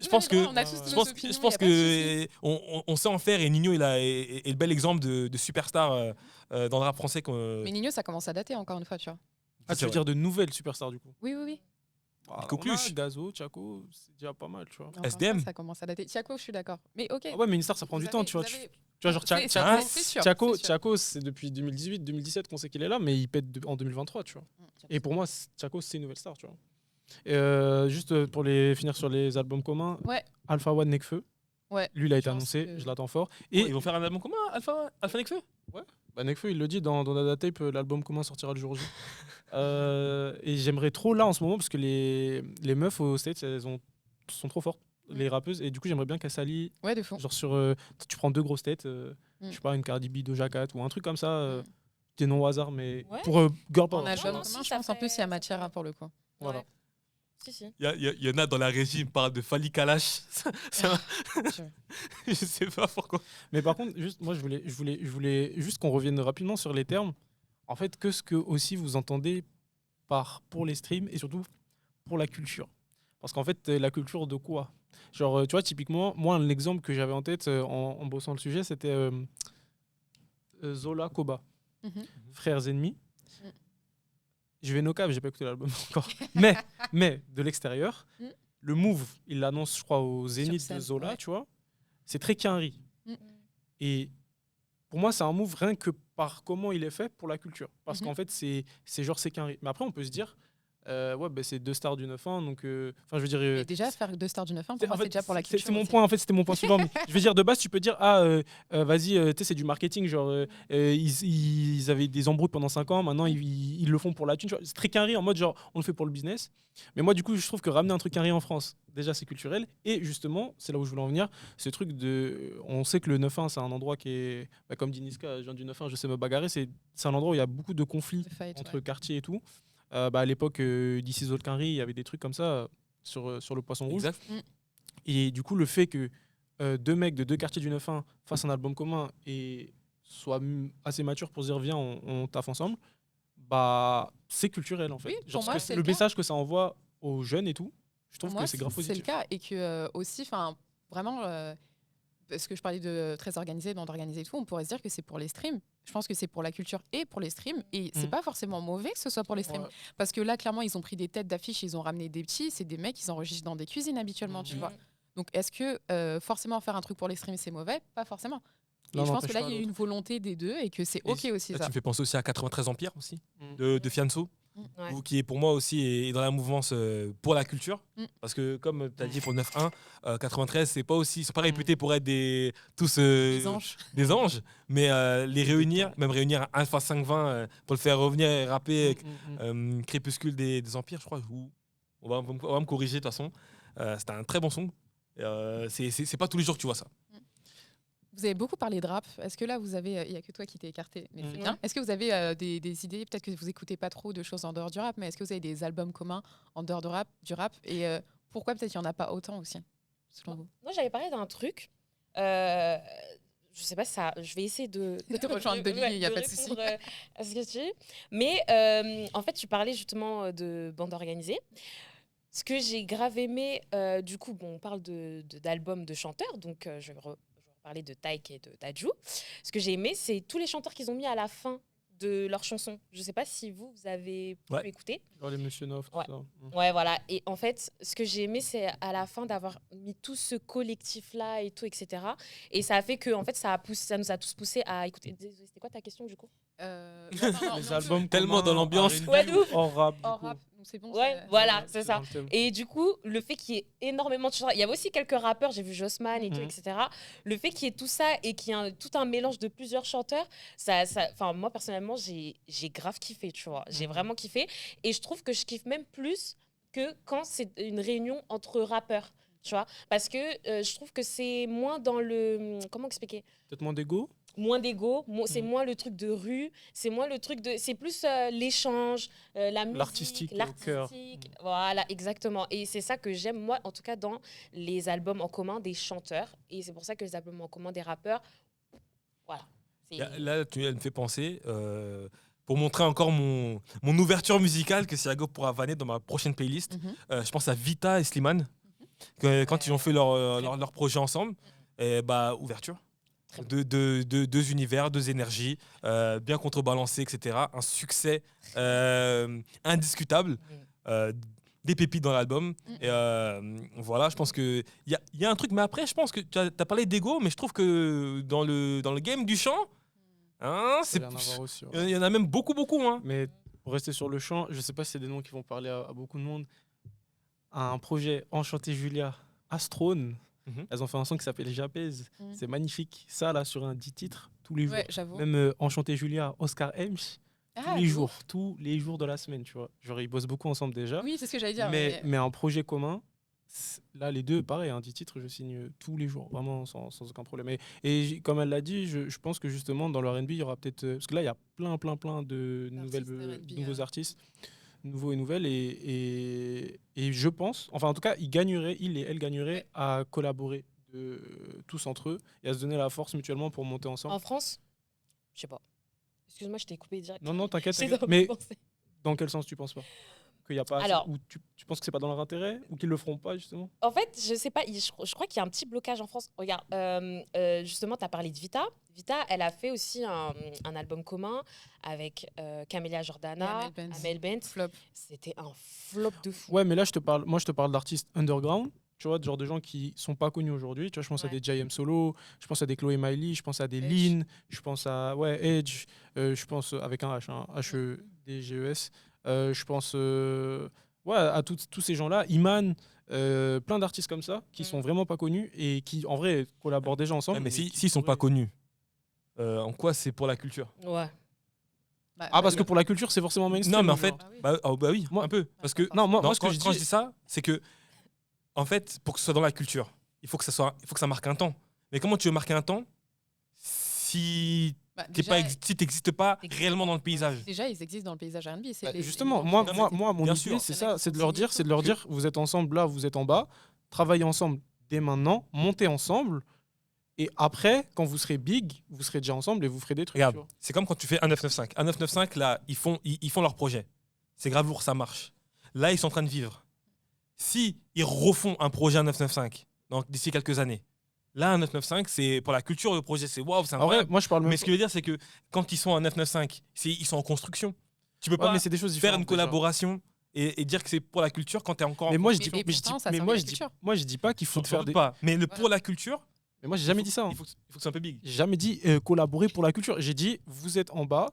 Je pense que. On a tous Je nos pense, opinions, je pense y a pas de souci. que on sait en faire, et Nino est le bel exemple de superstar dans le rap français. Mais Nino, ça commence à dater encore une fois, tu vois. tu C'est veux vrai. dire de nouvelles superstars du coup. Oui, oui, oui. Coqueluche, Gazo, Chaco, c'est déjà pas mal, tu vois. Encore une SDM. fois, ça commence à dater. Tiako, je suis d'accord. Mais ok. Ah ouais, mais une star, ça prend Vous du temps, avez- tu vois. vous avez- Tu vois, genre C'est- Chaco, c'est sûr, Chaco, c'est sûr. Chaco, c'est depuis 2018-2017 qu'on sait qu'il est là, mais il pète en 2023, tu vois. Et pour moi, Chaco, c'est une nouvelle star, tu vois. Et juste pour finir sur les albums communs, Ouais. Alpha One Nekfeu. Ouais. Lui, il a été Je pense annoncé, que- je l'attends fort. Et Et ils vont faire un album commun, Alpha Nekfeu. bah, Nekfeu, il le dit dans Dada Tape, l'album commun sortira le jour J. Et j'aimerais trop là en ce moment, parce que les meufs aux States, sont trop fortes, les rappeuses. Et du coup, j'aimerais bien qu'elles s'allient, Ouais, de fond. genre tu prends deux grosses têtes, je sais pas, une Cardi B, Doja Cat ou un truc comme ça, des noms au hasard, mais Ouais. pour Girl En Power. album non, commun, si, je ça pense en plus, il y a fait- matière ça hein, pour le coup. Voilà. Ouais. Si, si. Il y en a dans la régie, ils me parlent de Fali Kalash. Je sais pas pourquoi. Mais par contre, juste, moi, je voulais juste qu'on revienne rapidement sur les termes. En fait, que ce que aussi vous entendez pour les streams et surtout pour la culture. Parce qu'en fait, la culture de quoi? Genre, tu vois, typiquement, moi, l'exemple que j'avais en tête en bossant le sujet, c'était Zola Koba, Mhm. Frères ennemis. Mm. Je vais no cap, j'ai pas écouté l'album encore. mais de l'extérieur, Mm. le move, il l'annonce, je crois, au Zénith scène, de Zola, ouais. tu vois. C'est très Quinry. Mm. Et pour moi, c'est un move rien que par comment il est fait pour la culture. Parce Mhm. qu'en fait, c'est genre c'est Quinry. Mais après, on peut se dire, ouais, bah, c'est deux stars du 9-1. Donc, enfin, je veux dire. Mais déjà, faire deux stars du 9-1, pour moi, c'est déjà pour la culture. C'est mon aussi. point, en fait, c'était mon point suivant. Mais je veux dire, de base, tu peux dire, vas-y, tu sais, c'est du marketing. Genre, ils avaient des embrouilles pendant 5 ans, maintenant, ils le font pour la thune. Tu vois. C'est très Quinry en mode, genre, on le fait pour le business. Mais moi, du coup, je trouve que ramener un truc Quinry en France, déjà, c'est culturel. Et justement, c'est là où je voulais en venir, ce truc de. On sait que le 9-1, c'est un endroit qui est. Bah, comme dit Niska, je viens du 9-1, je sais me bagarrer. C'est un endroit où il y a beaucoup de conflits De fight, entre ouais. quartiers et tout. À l'époque, d'ici Zolquinry, il y avait des trucs comme ça sur le Poisson Rouge. Exact. Et du coup, le fait que deux mecs de deux quartiers du 9-1 fassent un album commun et soient assez matures pour se dire viens, on taffe ensemble, bah c'est culturel en fait. Oui, pour Genre, moi, parce que c'est le le cas. message que ça envoie aux jeunes et tout, je trouve Pour moi, que c'est grave C'est positif. le cas. Et que aussi, enfin, vraiment, parce que je parlais de très organisé, bande organisée et tout, on pourrait se dire que c'est pour les streams. Je pense que c'est pour la culture et pour les streams. Et c'est pas forcément mauvais que ce soit pour les streams. Ouais. Parce que là, clairement, ils ont pris des têtes d'affiches, ils ont ramené des petits. C'est des mecs qui s'enregistrent dans des cuisines habituellement, tu Mhm. vois. Donc, est-ce que forcément faire un truc pour les streams, c'est mauvais? Pas forcément. Et L'un je pense que n'empêche là, pas il y a eu une volonté des deux et que c'est Et OK aussi Là, ça. tu me fais penser aussi à 93 Empire aussi, Mhm. de Fianso, Ouais. qui est pour moi aussi est dans la mouvance pour la culture. Mm. Parce que comme tu as dit pour le 9-1, 93, c'est pas aussi, ils sont pas réputés pour être tous Les anges. des anges, mais les réunir, même réunir un Alpha 520 pour le faire revenir et rapper avec Crépuscule des Empires, je crois. On va me corriger de toute façon. C'était un très bon son. C'est pas tous les jours que tu vois ça. Vous avez beaucoup parlé de rap. Est-ce que là, vous avez. Il n'y a que toi qui t'es écarté, mais c'est Mhm. bien. Est-ce que vous avez des idées? Peut-être que vous écoutez pas trop de choses en dehors du rap, mais est-ce que vous avez des albums communs en dehors du rap? Et pourquoi peut-être il n'y en a pas autant aussi, selon vous? Moi, j'avais parlé d'un truc. Je sais pas si ça. Je vais essayer de. De te rejoindre, Dolly, il y a de pas de souci. répondre, à ce que tu dis. Mais en fait, tu parlais justement de bande organisée. Ce que j'ai grave aimé, du coup, bon, on parle d'albums de chanteurs, donc je vais reparler de Taïk et de Dadju. Ce que j'ai aimé, c'est tous les chanteurs qu'ils ont mis à la fin de leurs chansons. Je sais pas si vous avez pu Ouais. écouter. Genre les Monsieur Neuf, tout Ouais. ça. Ouais, voilà. Et en fait, ce que j'ai aimé, c'est à la fin d'avoir mis tout ce collectif-là et tout, etc. Et ça a fait que, en fait, ça nous a tous poussé à écouter. C'était quoi ta question, du coup? Les albums Tellement communs, dans l'ambiance. R&B, Ouais, de ouf. hors rap. du Hors coup. rap. c'est bon. Ouais, ça- voilà, Ouais, c'est ça. dans le thème. Et du coup, le fait qu'il y ait énormément de chanteurs, il y avait aussi quelques rappeurs, j'ai vu Jossman et tout, Mhm. etc. Le fait qu'il y ait tout ça et qu'il y ait tout un mélange de plusieurs chanteurs, enfin, moi personnellement, j'ai grave kiffé, tu vois. J'ai Mhm. vraiment kiffé. Et je trouve que je kiffe même plus que quand c'est une réunion entre rappeurs, tu vois. Parce que je trouve que c'est moins dans le. Comment expliquer? Peut-être moins d'ego. Moins d'ego, c'est Mhm. moins le truc de rue, c'est moins le truc de. C'est plus l'échange, la musique, L'artistique au cœur. Voilà, exactement. Et c'est ça que j'aime, moi, en tout cas, dans les albums en commun des chanteurs. Et c'est pour ça que les albums en commun des rappeurs, voilà. Là, tu me fais penser, pour montrer encore mon ouverture musicale que Siago pourra vanner dans ma prochaine playlist. Mhm. Je pense à Vita et Slimane, quand ils ont fait leur projet ensemble. Et bah, ouverture. Très Deux univers, deux énergies, bien contrebalancés, etc. Un succès indiscutable. Des pépites dans l'album. Et voilà, je pense qu'il y a un truc. Mais après, je pense que tu as parlé d'ego, mais je trouve que dans le game du chant, hein, Ça a l'air d'en avoir aussi, ouais. il y en a même beaucoup, beaucoup. Hein. Mais pour rester sur le chant, je sais pas si c'est des noms qui vont parler à beaucoup de monde. Un projet Enchanté Julia, Astrone, Mhm. elles ont fait un son qui s'appelle J'apaise. Mhm. C'est magnifique. Ça, là, sur un 10 titres, tous les jours. Ouais, j'avoue. Même Enchanté Julia, Oscar Hems, Ah, tous les jours de la semaine, tu vois. Genre, ils bossent beaucoup ensemble déjà. Oui, c'est ce que j'allais dire. mais un projet commun, là, les deux, pareil, un 10 titres, je signe tous les jours, vraiment sans aucun problème. Comme elle l'a dit, je pense que justement, dans le R&B, il y aura peut-être. Parce que là, il y a plein de R&B, nouveaux hein. artistes, nouveaux et nouvelles. Et je pense, enfin, en tout cas, il et elle gagneraient à collaborer tous entre eux et à se donner la force mutuellement pour monter ensemble. En France, je sais pas. Excuse-moi, je t'ai coupé direct. Non, t'inquiète. J'ai t'inquiète. trop Mais pensé. dans quel sens tu penses pas qu'il y a pas assez- Alors- ou tu penses que c'est pas dans leur intérêt ou qu'ils le feront pas justement? En fait, je sais pas, je crois qu'il y a un petit blocage en France. Regarde, justement, tu as parlé de Vita. Vita, elle a fait aussi un album commun avec Camélia Jordana, Et Amel Bent. Amel Bent. Flop. C'était un flop de fou. Ouais, mais là, je te parle d'artistes underground, tu vois, de genre de gens qui sont pas connus aujourd'hui. Tu vois, je pense à Ouais. des J.M. Solo, je pense à des Chloé Miley, je pense à des Edge. Lynn, je pense à Edge, je pense avec un H, hein, H-E-D-G-E-S. Je pense à tous ces gens-là, Iman, plein d'artistes comme ça qui sont vraiment pas connus et qui, en vrai, collaborent déjà ensemble. Ouais, mais qui s'ils sont pas pourraient- connus, en quoi c'est pour la culture? Ouais. Ah, parce que pour la culture, c'est forcément mainstream. Non, mais en genre. fait, Ah oui. bah oui, Moi- un peu. Parce que Non, moi, non, ce que quand je dis ça, c'est que, en fait, pour que ce soit dans la culture, il faut que ça marque un temps. Mais comment tu veux marquer un temps si Bah, tu déjà, n'existes pas réellement dans le paysage? déjà, ils existent dans le paysage R&B. c'est Bah, les- justement, les moi, gens qui moi, existent. moi, mon Bien idée, sûr. c'est Il y en a ça, qui c'est de sont leur signés, dire, vous êtes ensemble là, vous êtes en bas, travaillez ensemble dès maintenant, montez ensemble, et après, quand vous serez big, vous serez déjà ensemble et vous ferez des trucs. Regarde, tu vois. c'est comme quand tu fais un 995. Un 995, là, ils font leur projet. C'est grave lourd, ça marche. Là, ils sont en train de vivre. Si ils refont un projet à 995 d'ici quelques années, là, un 995, c'est pour la culture, le projet, c'est waouh, c'est En vrai, incroyable. moi, je parle même. Mais ce que je veux dire, c'est que quand ils sont à 995, ils sont en construction. Tu peux Ouais, pas mais c'est des choses faire différentes. une déjà. collaboration et dire que c'est pour la culture quand tu es encore Mais en moi, je construction. dis, mais je dis, pourtant, ça mais servait moi, à je la dis, culture. moi, je dis pas qu'il faut J'en faire doute des. pas. Mais Voilà. pour la culture, Mais moi, j'ai jamais dit ça. hein. il faut que ce soit un peu big. J'ai jamais dit collaborer pour la culture. J'ai dit, vous êtes en bas,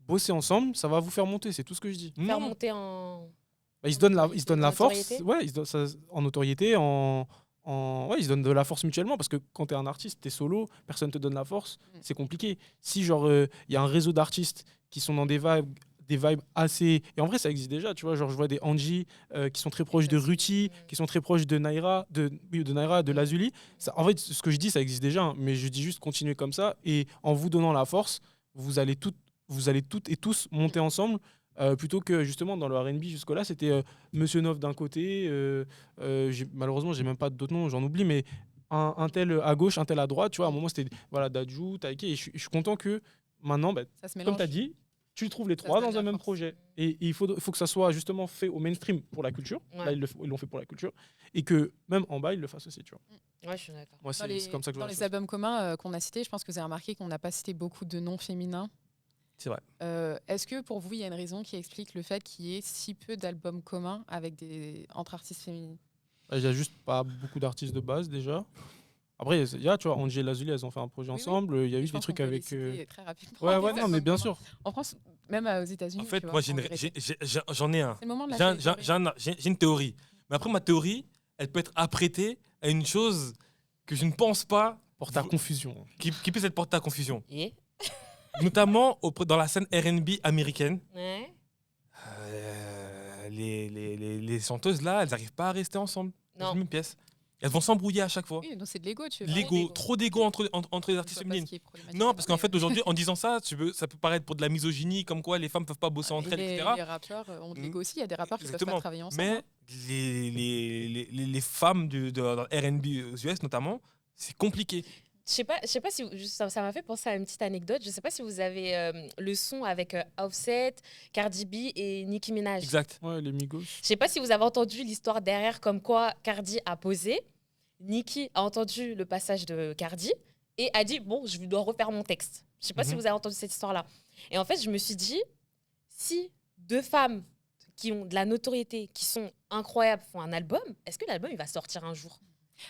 bossez ensemble, ça va vous faire monter. C'est tout ce que je dis. Faire Non. monter en. Bah, ils se donnent la En force. notoriété. Ouais, en notoriété, ouais, ils se donnent de la force mutuellement parce que quand tu es un artiste, tu es solo, personne te donne la force, c'est compliqué. Si genre il y a un réseau d'artistes qui sont dans des vibes assez et en vrai ça existe déjà, tu vois, genre je vois des Angie qui sont très proches de Ruti, qui sont très proches de Naira, de Lazuli. Ça, en fait, ce que je dis ça existe déjà, hein, mais je dis juste continuer comme ça et en vous donnant la force, vous allez toutes et tous monter ensemble. Plutôt que justement dans le R&B jusque-là, c'était Monsieur Nov d'un côté, malheureusement j'ai même pas d'autres noms, j'en oublie, mais un tel à gauche, un tel à droite, tu vois, à un moment c'était voilà, Dadju, Taïké, et je suis content que maintenant, bah, Ça se comme mélange. tu as dit, tu trouves les Ça trois se donne dans un la même force. projet. Et il faut que ça soit justement fait au mainstream pour la culture, Ouais. là ils l'ont fait pour la culture, et que même en bas ils le fassent aussi, tu vois. Ouais, je suis d'accord. Moi Dans les, c'est comme ça que je dans vois la les chose. albums communs qu'on a cités, je pense que vous avez remarqué qu'on n'a pas cité beaucoup de noms féminins. C'est vrai. Est-ce que pour vous, il y a une raison qui explique le fait qu'il y ait si peu d'albums communs entre artistes féminines? Il y a juste pas beaucoup d'artistes de base déjà. Après, il y a, tu vois, Angie et Lazuli, elles ont fait un projet Oui, oui. ensemble. Il y a eu Je des pense trucs qu'on peut les avec. citer très rapidement. Ouais, les ouais, non, albums mais bien communs. sûr. En France, Même aux États-Unis. En fait, tu moi, vois, en vérité. j'en ai un. C'est le moment de la J'ai théorie. j'ai une théorie. Mais après, ma théorie, elle peut être apprêtée à une chose que je ne pense pas Porte à confusion. qui puisse être portée à confusion. Et Notamment dans la scène R&B américaine. ouais. Les chanteuses, là, elles n'arrivent pas à rester ensemble dans Non. une même pièce. Elles vont s'embrouiller à chaque fois. Oui, donc c'est de l'ego, tu vois. L'ego, trop d'ego entre les artistes féminines. Non, parce qu'en fait, aujourd'hui, en disant ça, ça peut paraître pour de la misogynie, comme quoi les femmes ne peuvent pas bosser entre elles, etc. Les rappeurs ont de l'ego aussi. Il y a des rappeurs qui ne peuvent pas Exactement. travailler ensemble. Mais hein. les femmes dans le R&B aux US, notamment, c'est compliqué. Je sais pas si ça m'a fait penser à une petite anecdote. Je sais pas si vous avez le son avec Offset, Cardi B et Nicki Minaj. Exact. Ouais, les Migos. Je sais pas si vous avez entendu l'histoire derrière, comme quoi Cardi a posé, Nicki a entendu le passage de Cardi et a dit bon, je dois refaire mon texte. Je sais pas si vous avez entendu cette histoire-là. Et en fait, je me suis dit, si deux femmes qui ont de la notoriété, qui sont incroyables, font un album, est-ce que l'album il va sortir un jour?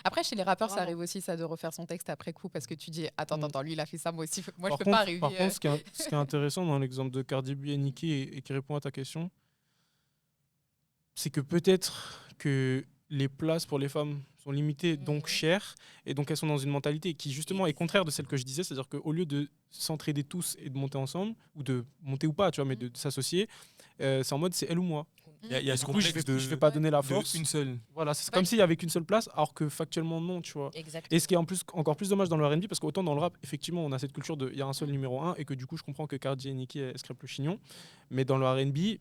Après, chez les rappeurs, ça Vraiment. arrive aussi, ça, de refaire son texte après coup, parce que tu dis, attends, lui, il a fait ça, moi aussi, moi, Par je peux pas contre- arriver. Par contre, ce qui est intéressant dans l'exemple de Cardi B et Nicki et qui répond à ta question, c'est que peut-être que les places pour les femmes sont limitées, donc chères, et donc elles sont dans une mentalité qui justement est contraire de celle que je disais, c'est-à-dire qu'au lieu de s'entraider tous et de monter ensemble, ou de monter ou pas, tu vois, mais de s'associer, c'est en mode c'est elle ou moi. Il y a ce Du coup, je complexe vais pas donner la de force. une seule. Voilà, c'est comme s'il y avait qu'une seule place, alors que factuellement non, tu vois. Exactement. Et ce qui est encore plus dommage dans le R&B, parce qu'autant dans le rap, effectivement, on a cette culture de il y a un seul numéro 1 et que du coup, je comprends que Cardi et Nicki elles scrapent le chignon. Mais dans le R&B,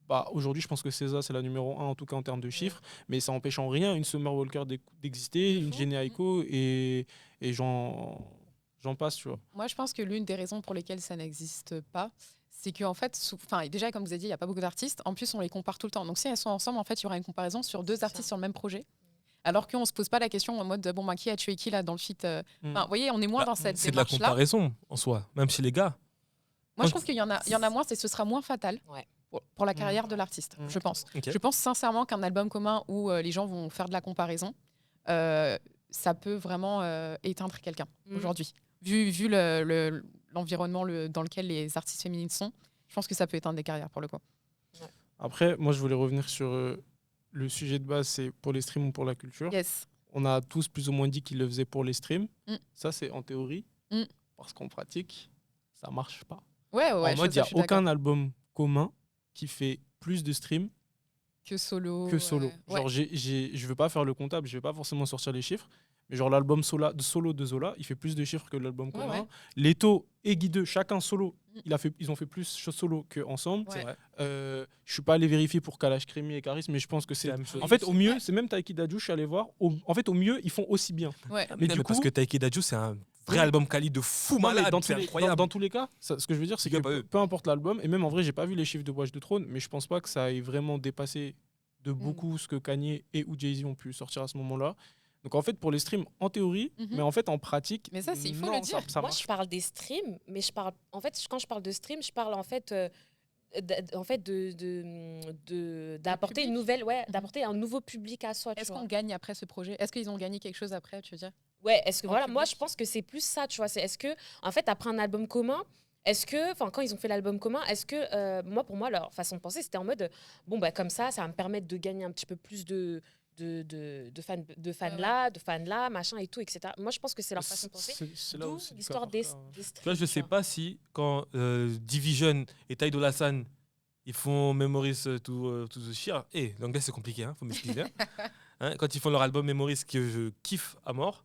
bah, aujourd'hui, je pense que SZA, c'est la numéro 1 en tout cas en termes de chiffres, mais ça n'empêche en rien une Summer Walker d'exister, une Jhené Aiko et j'en passe, tu vois. Moi, je pense que l'une des raisons pour lesquelles ça n'existe pas, c'est qu'en fait, déjà, comme vous avez dit, il n'y a pas beaucoup d'artistes. En plus, on les compare tout le temps. Donc, si elles sont ensemble, en fait, il y aura une comparaison sur deux artistes sur le même projet. Alors qu'on ne se pose pas la question en mode, bon, bah, qui a tué qui là dans le feat Vous voyez, on est moins dans cette C'est de la démarche-là. comparaison en soi, même chez les gars. Moi, je trouve qu'il y en a moins, et ce sera moins fatal Ouais. pour la carrière de l'artiste, je pense. Ok. Je pense sincèrement qu'un album commun où les gens vont faire de la comparaison, ça peut vraiment éteindre quelqu'un aujourd'hui. Vu l'environnement dans lequel les artistes féminines sont, je pense que ça peut éteindre des carrières pour le coup. Après, moi, je voulais revenir sur le sujet de base, c'est pour les streams ou pour la culture. Yes. On a tous plus ou moins dit qu'ils le faisaient pour les streams. Mm. Ça, c'est en théorie. Mm. Parce qu'en pratique, ça marche pas. Ouais, En mode, il n'y a je suis d'accord. aucun album commun qui fait plus de streams que solo. que solo. Ouais. Genre, je veux pas faire le comptable, je vais pas forcément sortir les chiffres. Mais genre, l'album solo de Zola, il fait plus de chiffres que l'album commun. ouais. Leto et Guideux, chacun solo, ils ont fait plus solo qu'ensemble. Ouais. Je suis pas allé vérifier pour Kalash Krimi et Karis, mais je pense que c'est. la même chose. En fait, au mieux, c'est même Taiki Dadju, je suis allé voir. En fait, au mieux, ils font aussi bien. Ouais. Mais du parce coup- que Taiki Dadju, c'est un vrai Oui. album quali de fou Non, mais malade, dans, c'est tous les, incroyable. dans tous les cas, ce que je veux dire, c'est Big que up à eux. peu importe l'album, et même en vrai, j'ai pas vu les chiffres de Watch de Trône, mais je pense pas que ça ait vraiment dépassé de beaucoup ce que Kanye et ou Jay-Z ont pu sortir à ce moment-là. Donc en fait, pour les streams, en théorie, mais en fait, en pratique, Mais ça, il faut non, le dire. ça Moi, marche je parle des streams, mais je parle. En fait, quand je parle de stream, je parle en fait. D'apporter une nouvelle, d'apporter un nouveau public à soi. Est-ce qu'on gagne après ce projet? Est-ce qu'ils ont gagné quelque chose après, tu veux dire? Ouais, est-ce que en voilà, moi public? je pense que c'est plus ça, tu vois. C'est est-ce que en fait après un album commun, est-ce que, enfin quand ils ont fait l'album commun, est-ce que pour moi leur façon de penser c'était en mode bon bah comme ça va me permettre de gagner un petit peu plus de fans là, machin et tout, etc. Moi je pense que c'est leur façon de penser. C'est là D'où aussi. l'histoire des Tu vois, streams. je sais pas si quand Division et Ty Dolla $ign ils font Memories to the Sheer, l'anglais c'est compliqué, faut m'excuser. Hein, quand ils font leur album Memories que je kiffe à mort,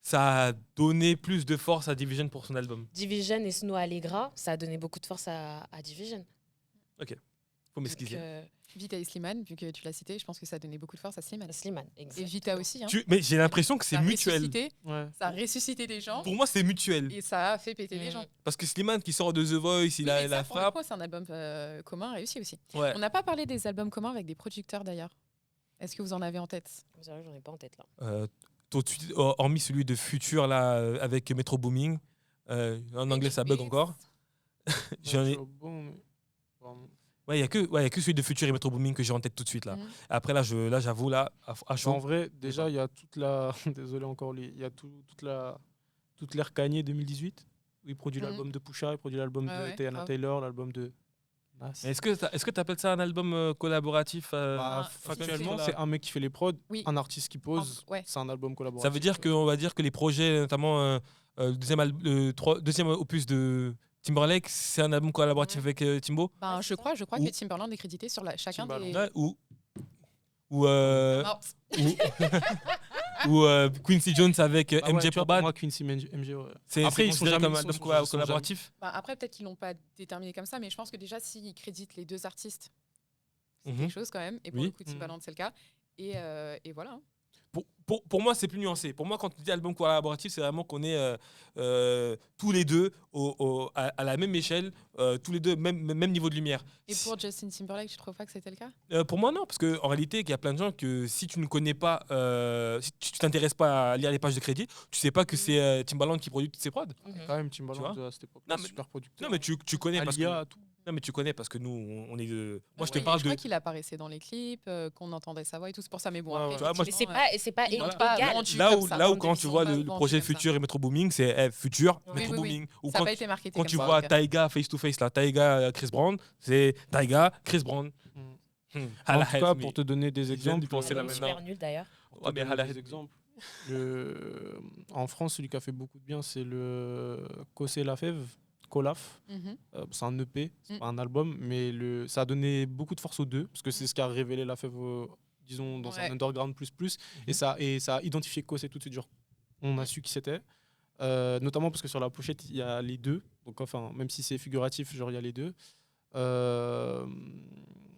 ça a donné plus de force à Division pour son album. Division et Snow Allegra, ça a donné beaucoup de force à Division. Faut m'excuser. Vita et Slimane, vu que tu l'as cité, je pense que ça a donné beaucoup de force à Slimane. Slimane, Et exactement. Vita aussi. Hein. Mais j'ai l'impression que c'est Ça a mutuel. ressuscité- Ouais. Ça a ressuscité des gens Pour moi, c'est mutuel. et ça a fait péter les gens. Parce que Slimane qui sort de The Voice, il Oui, a mais la ça, pour le frappe. coup, c'est un album commun réussi aussi. Ouais. On n'a pas parlé des albums communs avec des producteurs d'ailleurs. Est-ce que vous en avez en tête? Sérieux, j'en ai pas en tête là. Tout de suite, hormis celui de Future là, avec Metro Booming. En anglais, ça bug encore. J'en ai- Bon, mais- Pardon. Ouais, il y a que celui de Future et Metro Booming que j'ai en tête tout de suite là. Mhm. Après là, j'avoue là, à chaud. En vrai, déjà, il y a toute la. Désolé encore, il y a toute l'ère Kanye 2018, où il produit Mhm. l'album de Pusha, il produit l'album Ouais, de ouais, Teyana grave. Taylor, l'album de Nas. Mais est-ce que tu appelles ça un album collaboratif Bah, factuellement, c'est un mec qui fait les prods, Oui. un artiste qui pose, Ouais. c'est un album collaboratif. Ça veut dire qu'on va dire que les projets, notamment le deuxième opus de Timberlake, c'est un album collaboratif avec Timbo. Ben, Ouais, je c'est crois Ou- que Timberland est crédité sur chacun des. Timbaland. Ouais, ou, Non, ou Quincy Jones avec Ah ouais, MJ tu vois, pour pour Bad. moi, Quincy MJ, ouais. C'est Après, ils sont considéré jamais- comme un ils sont- album ils sont collaboratif. ben, après, peut-être qu'ils l'ont pas déterminé comme ça, mais je pense que déjà, s'ils créditent les deux artistes, c'est Mhm. quelque chose quand même. Et pour Oui. le coup, Timbaland, c'est le cas. Et voilà. Pour moi, c'est plus nuancé. Pour moi, quand tu dis album collaboratif, c'est vraiment qu'on est tous les deux à la même échelle, tous les deux même niveau de lumière. Et pour Justin Timberlake, tu trouves pas que c'était le cas? Pour moi, non, parce qu'en réalité, il y a plein de gens que si tu ne connais pas, si tu t'intéresses pas à lire les pages de crédit, tu sais pas que c'est Timbaland qui produit toutes ses prods. Quand même, Timbaland Tu à cette époque, Non, mais- super producteur. Non, mais tu connais parce que. Alia, tout. Non, mais tu connais parce que nous, on est de. Moi, je te Oui, parle je de. crois qu'il apparaissait dans les clips, qu'on entendait sa voix et tout. C'est pour ça, mais bon, Ouais, après, ouais. Tu vois, moi, Mais c'est effectivement, pas ils l'ont égal. pas vendu Là comme où, ça. là où Ils quand tu sont vois pas le vendus projet comme ça. Futur et Metro Booming, c'est Futur, Oui, Metro oui, oui. Booming. Ou Ça quand, n'a pas été marketé quand comme tu ça, en vois tout cas. Taiga face to face, là, Taiga Chris Brown, c'est Taiga Chris Brown. En tout cas, pour te donner des viens exemples, d'y penser là C'est maintenant. super nul d'ailleurs. pour te donner des exemples, en France, celui qui a fait beaucoup de bien, c'est le Cossé Lafèvre, Colaf. Mhm. C'est un EP, c'est Mm. pas un album, mais ça a donné beaucoup de force aux deux, parce que c'est ce qui a révélé Lafèvre, disons, dans Ouais. un underground plus. Et ça a identifié Cossé tout de suite. Genre, on a su qui c'était. Notamment parce que sur la pochette, il y a les deux. Donc, enfin, même si c'est figuratif, genre, il y a les deux.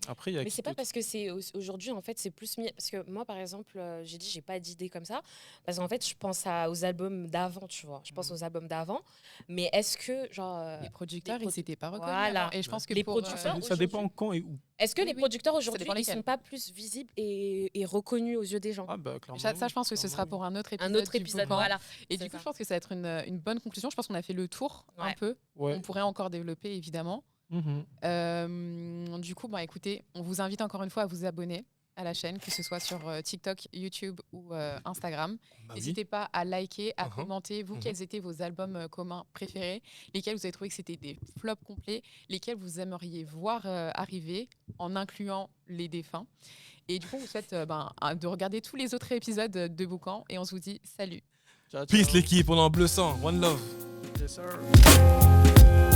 Après, il y a Mais qui c'est pas d'autre parce que c'est aujourd'hui en fait c'est plus mis parce que moi par exemple j'ai dit j'ai pas d'idée comme ça parce qu'en fait je pense aux albums d'avant, tu vois, je pense aux albums d'avant, mais est-ce que genre Les producteurs, les ils n'étaient pas reconnus. Voilà. avant. Et je pense que Les pour, producteurs, Ça dépend quand et où. est-ce que Oui, les oui. producteurs Ça aujourd'hui dépend ils lesquels. sont pas plus visibles et reconnus aux yeux des gens? Ah, bah, clairement. ça, je pense que ce sera clairement. pour un autre épisode. Un autre du épisode, Boucan. voilà. Et C'est du coup, ça. je pense que ça va être une bonne conclusion. Je pense qu'on a fait le tour un Ouais. peu. Ouais. On pourrait encore développer, évidemment. Du coup, écoutez, on vous invite encore une fois à vous abonner à la chaîne, que ce soit sur TikTok, YouTube ou Instagram. Bah oui. N'hésitez pas à liker, à Mhm. commenter, vous, Mhm. quels étaient vos albums communs préférés, lesquels vous avez trouvé que c'était des flops complets, lesquels vous aimeriez voir arriver, en incluant les défunts. Et du coup, on vous souhaite de regarder tous les autres épisodes de Boucan et on se vous dit salut. Ciao, Peace ciao. l'équipe, on est en bleu sang. One love. Yes, sir.